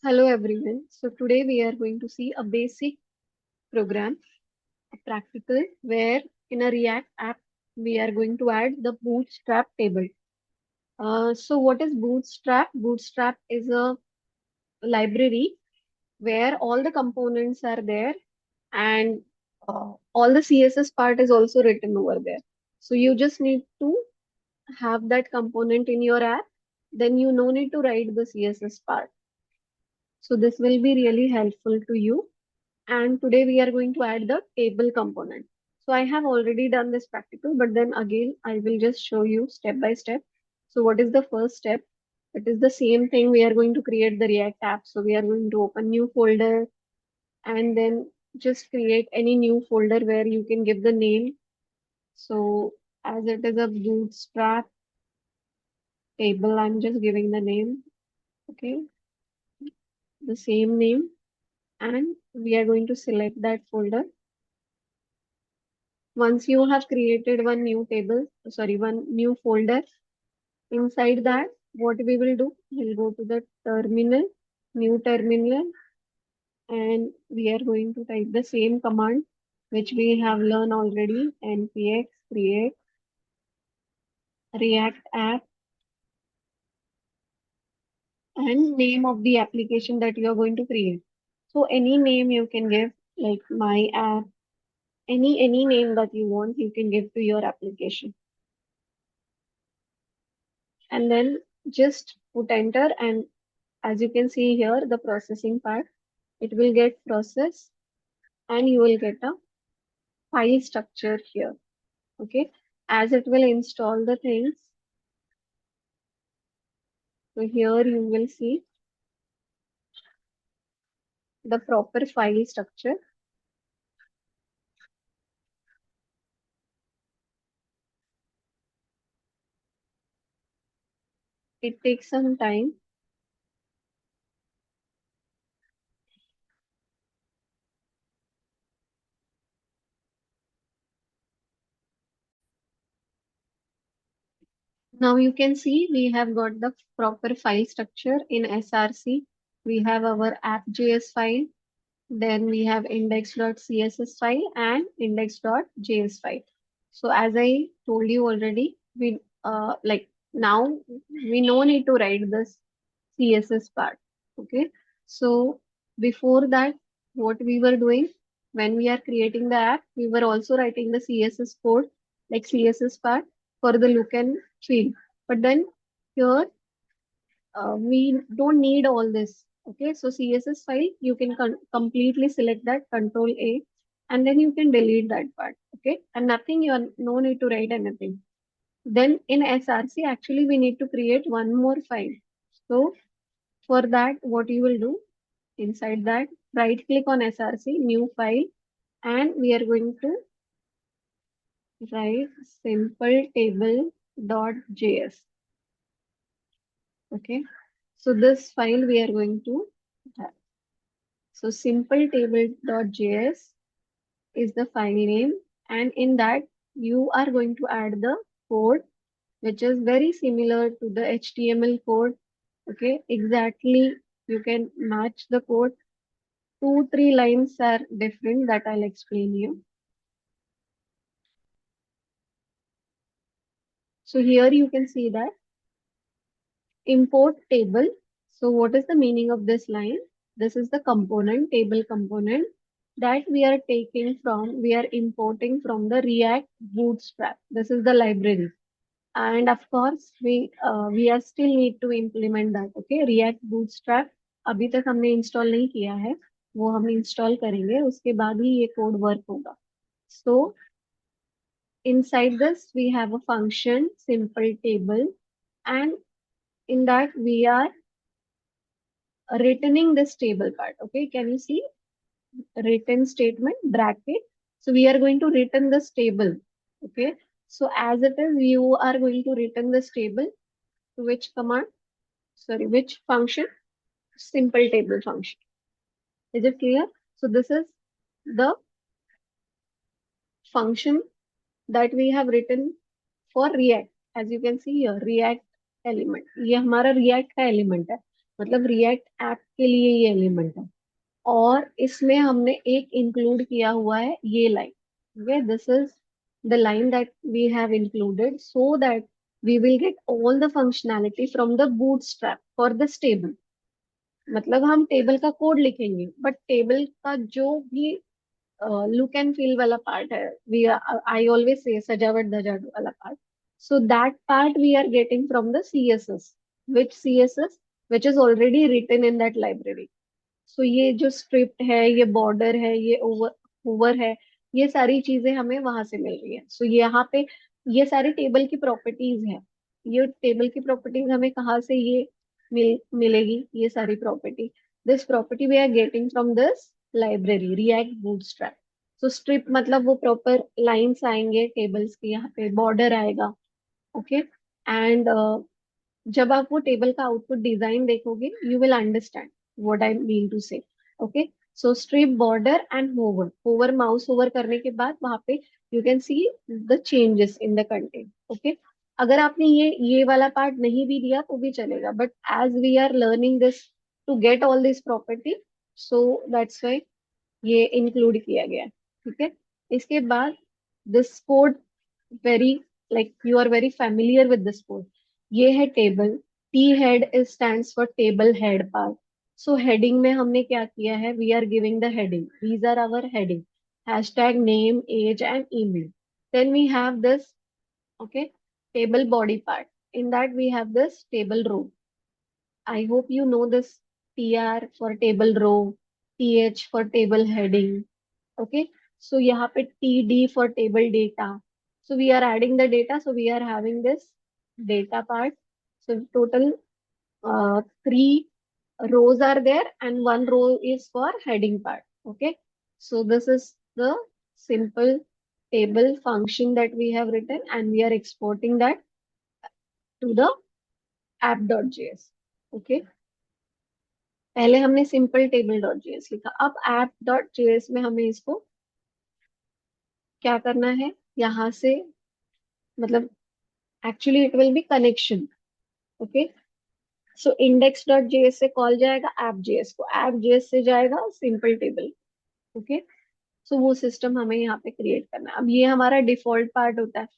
Hello everyone. So today we are going to see a basic program, a practical, where in a React app we are going to add the Bootstrap table. So what is Bootstrap? Bootstrap is a library where all the components are there and all the CSS part is also written over there. So you just need to have that component in your app. Then you no need to write the CSS part. So this will be really helpful to you. And today we are going to add the table component. So I have already done this practical, but then again, I will just show you step by step. So what is the first step? It is the same thing. We are going to create the React app. So we are going to open new folder and then just create any new folder where you can give the name. So as it is a bootstrap table, I'm just giving the name. Okay, the same name. And we are going to select that folder. Once you have created one new table, sorry, one new folder, inside that, what we will do, we'll go to the terminal, new terminal, and we are going to type the same command which we have learned already, npx create React app and name of the application that you are going to create. So any name you can give, like my app, any name that you want, you can give to your application. And then just put enter, and as you can see here, the processing part, it will get processed and you will get a file structure here. Okay. As it will install the things. So here you will see the proper file structure. It takes some time. Now you can see we have got the proper file structure in SRC. We have our app.js file. Then we have index.css file and index.js file. So as I told you already, we like now we no need to write this CSS part. Okay. So before that, what we were doing when we are creating the app, we were also writing the CSS code, like CSS part for the look and feel. But then here we don't need all this. Okay, so CSS file, you can completely select that, Control A, and then you can delete that part. Okay, and nothing, you are no need to write anything. Then in SRC, actually, we need to create one more file. So for that, what you will do inside that, right click on SRC, new file, and we are going to write SimpleTable.js. Okay, so this file we are going to have. So SimpleTable.js is the file name, and in that you are going to add the code which is very similar to the HTML code. Okay, exactly. You can match the code. 2, 3 lines are different that I'll explain you. So here you can see that import table. So what is the meaning of this line? This is the component, table component that we are taking from, we are importing from the React Bootstrap. This is the library. And of course, we are still need to implement that. Okay, React Bootstrap अभी तक हमने install नहीं किया है, वो हम install करेंगे, उसके बाद ही ये कोड वर्क होगा. So inside this we have a function simple table, and in that we are returning this table part. Okay, can you see return statement bracket? So we are going to return this table. Okay, so as it is, you are going to return this table to which command? Sorry, which function? Simple table function. Is it clear? So this is the function that we have written for React. As you can see here, React element. ये हमारा React का element है. मतलब react app के लिए ये element है। और इसमें हमने एक इंक्लूड किया हुआ है ये line. Okay, this is the line that we have included so that we will get all the functionality from the bootstrap for this table। मतलब हम टेबल का कोड लिखेंगे बट टेबल का जो भी लुक एंड फील वाला part है, we I always say सजावट धजावट वाला part, so that part we are getting from the CSS, which CSS which is already written in that library. So ये जो स्क्रिप्ट है, ये बॉर्डर है, ये ओवर ओवर है, ये सारी चीजें हमें वहां से मिल रही है। सो यहाँ पे ये सारी टेबल की प्रॉपर्टीज है। ये टेबल की प्रॉपर्टीज हमें कहाँ से ये मिलेगी, ये सारी property, this property we are getting from this library React Bootstrap. So strip मतलब वो प्रॉपर लाइंस आएंगे टेबल्स के, यहाँ पे बॉर्डर आएगा। ओके, एंड जब आप वो टेबल का आउटपुट डिजाइन देखोगे you will understand what I mean to say. Okay, so strip border and hover, hover mouse hover करने के बाद वहां पे you can see the changes in the content. Okay, अगर आपने ये वाला पार्ट नहीं भी दिया तो भी चलेगा, but as we are learning this to get all this property, so that's why ये इंक्लूड किया गया है। ठीक है, इसके बाद this code very, like you are very familiar with this code। ये है table, T head is stands for table head part. So heading में हमने क्या किया है, we are giving the heading, these are our heading, hashtag name age and email. Then we have this, okay, table body part, in that we have this table row। I hope you know this, tr for table row, th for table heading। okay, so यहाँ पे td for table data। so we are adding the data, so we are having this data part। so total 3 rows are there and 1 row is for heading part। okay, so this is the simple table function that we have written and we are exporting that to the app.js। okay, पहले हमने simple table dot JS लिखा, अब app dot JS में हमें इसको क्या करना है, यहाँ से मतलब actually it will be connection. Okay, so index dot JS से कॉल जाएगा ऐप जेएस को, ऐप जेएस से जाएगा सिंपल टेबल। ओके, सो वो सिस्टम हमें यहाँ पे क्रिएट करना है। अब ये हमारा डिफॉल्ट पार्ट होता है,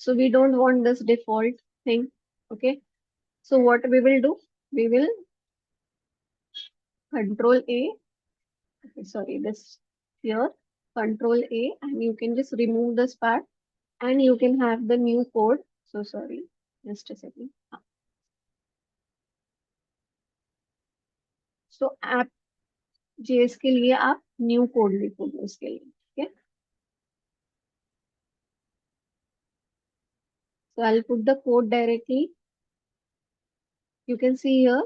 so we don't want this default thing. Okay, so what we will do, we will control a, sorry this here, control a, and you can just remove this part and you can have the new code। so sorry, just a second। so app js के लिए आप new code लिखोगे उसके लिए। ठीक है, so I'll put the code directly। you can see here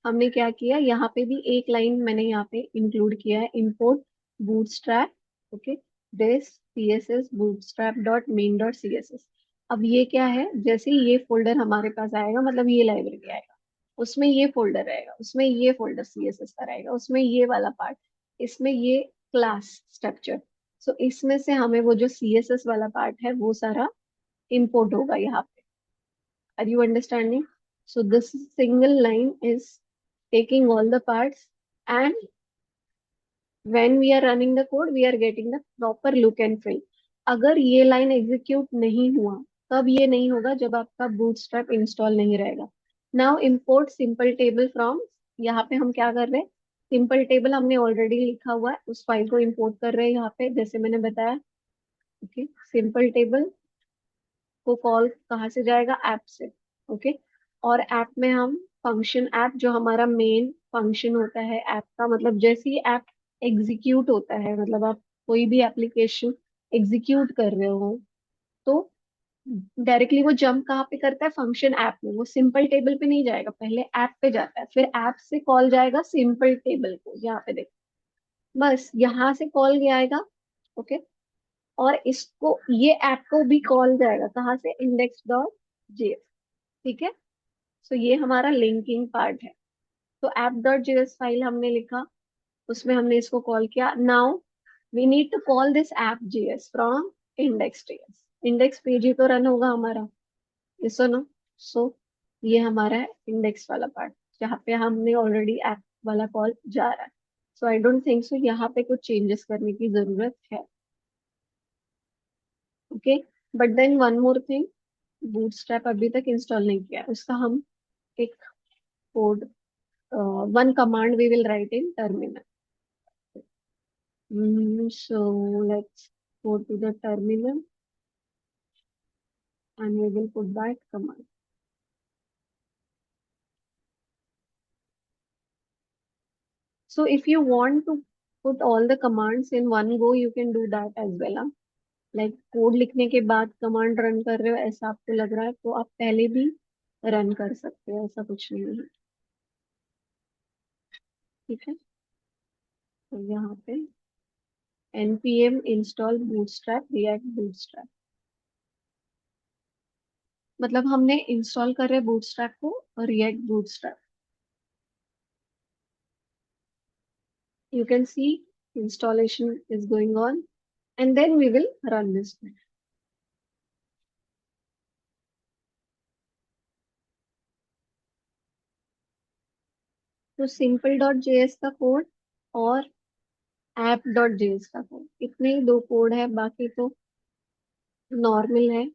हमने क्या किया, यहाँ पे भी एक लाइन मैंने यहाँ पे इंक्लूड किया है, import bootstrap। Okay, this css bootstrap dot main dot css। अब ये क्या है, जैसे ही ये फोल्डर हमारे पास आएगा, मतलब ये लाइब्रेरी आएगा, उसमें ये फोल्डर रहेगा, उसमें ये फोल्डर css का रहेगा, उसमें ये वाला पार्ट, इसमें ये क्लास स्ट्रक्चर। सो इसमें से हमें वो जो css वाला पार्ट है वो सारा इंपोर्ट होगा यहाँ पे। Are you understanding? So this single line is taking all the parts, and when we are running the code, we are getting the proper look and feel। अगर ये लाइन एग्जीक्यूट नहीं हुआ, तब ये नहीं होगा जब आपका बूटस्ट्रैप इंस्टॉल नहीं रहेगा। Now import simple table from, यहाँ पे हम क्या कर रहे हैं, सिंपल टेबल हमने ऑलरेडी लिखा हुआ है, उस फाइल को इम्पोर्ट कर रहे हैं यहाँ पे, जैसे मैंने बताया। ओके, सिंपल टेबल को कॉल कहाँ से जाएगा, ऐप से। ओके, और ऐप में हम फंक्शन, ऐप जो हमारा मेन फंक्शन होता है ऐप का, मतलब जैसे ही ऐप एग्जीक्यूट होता है, मतलब आप कोई भी एप्लीकेशन एग्जीक्यूट कर रहे हो तो डायरेक्टली वो जंप कहाँ पे करता है, फंक्शन ऐप में, वो सिंपल टेबल पे नहीं जाएगा, पहले ऐप पे जाता है, फिर ऐप से कॉल जाएगा सिंपल टेबल को, यहाँ पे देखो, बस यहाँ से कॉल गया आएगा। ओके, और इसको ये ऐप को भी कॉल जाएगा कहाँ से, इंडेक्स डॉट जेएस। ठीक है, सो ये हमारा लिंकिंग पार्ट है। तो ऐप डॉट जेएस फाइल हमने लिखा, उसमें हमने इसको कॉल किया। Now we need to call this app JS from index JS, index page ही तो रन होगा हमारा, ये सुनो। सो ये हमारा है इंडेक्स वाला पार्ट। जहाँ पे हमने ऑलरेडी ऐप वाला कॉल जा रहा है. सो आई डोंट थिंक सो यहाँ पे कुछ चेंजेस करने की जरूरत है. Okay. But then one more thing, Bootstrap अभी तक इंस्टॉल नहीं किया है. उसका हम एक code, one command we will write in terminal. So let's go to the terminal and we will put that command. So if you want to put all the commands in one go, you can do that as well. Like code लिखने के बाद command run कर रहे हो ऐसा आपको लग रहा है तो आप पहले भी रन कर सकते हो, ऐसा कुछ नहीं है. ठीक है. तो यहाँ पे npm install bootstrap react bootstrap, मतलब हमने इंस्टॉल कर रहे हैं bootstrap को और react bootstrap. You can see installation is going on and then we will run this thing. तो simple.js का कोड और app.js का कोड, इतने ही दो कोड है, बाकी तो नॉर्मल है.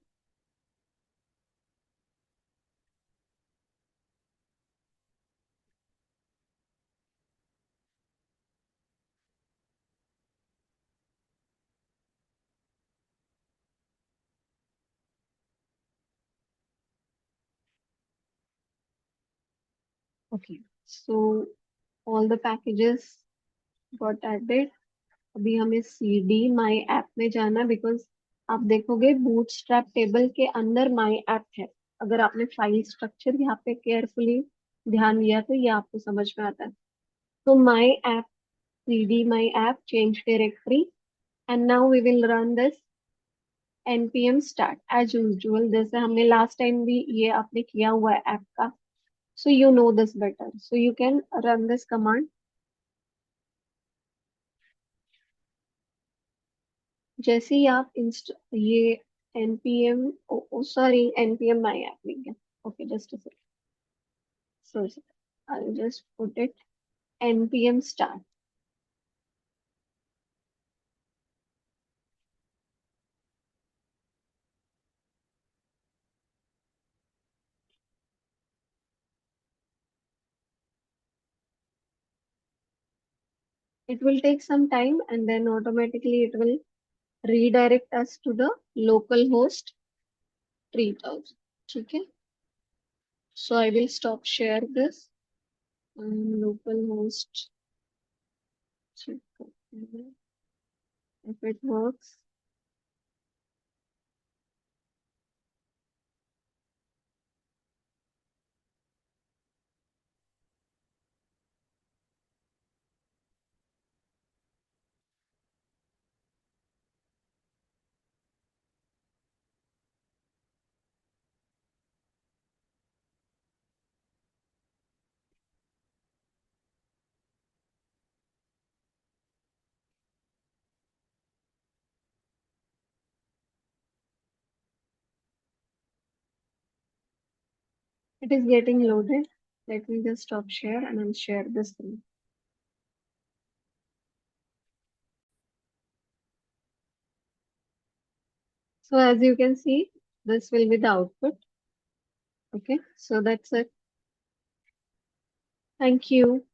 ओके. So all the packages got added. अभी हमें cd my app में जाना है बिकॉज आप देखोगे बूटस्ट्रैप टेबल के अंदर my app है. अगर आपने फाइल स्ट्रक्चर यहाँ पे केयरफुली ध्यान दिया तो ये आपको समझ में आता है. तो my app, cd my app, change directory, and now we will run this npm start as usual, जैसे हमने लास्ट टाइम भी ये आपने किया हुआ है ऐप का. So you know this better, so you can run this command. जैसे ही आप ये npm, sorry npm my app लिख गया. Okay just a second. So I just put it npm start. It will take some time and then automatically it will redirect us to the local host 3000. ठीक है. So I will stop share this and local host. Check if it works. It is getting loaded. Let me just stop share and I'll share this thing. So as you can see, this will be the output. Okay, so that's it. Thank you.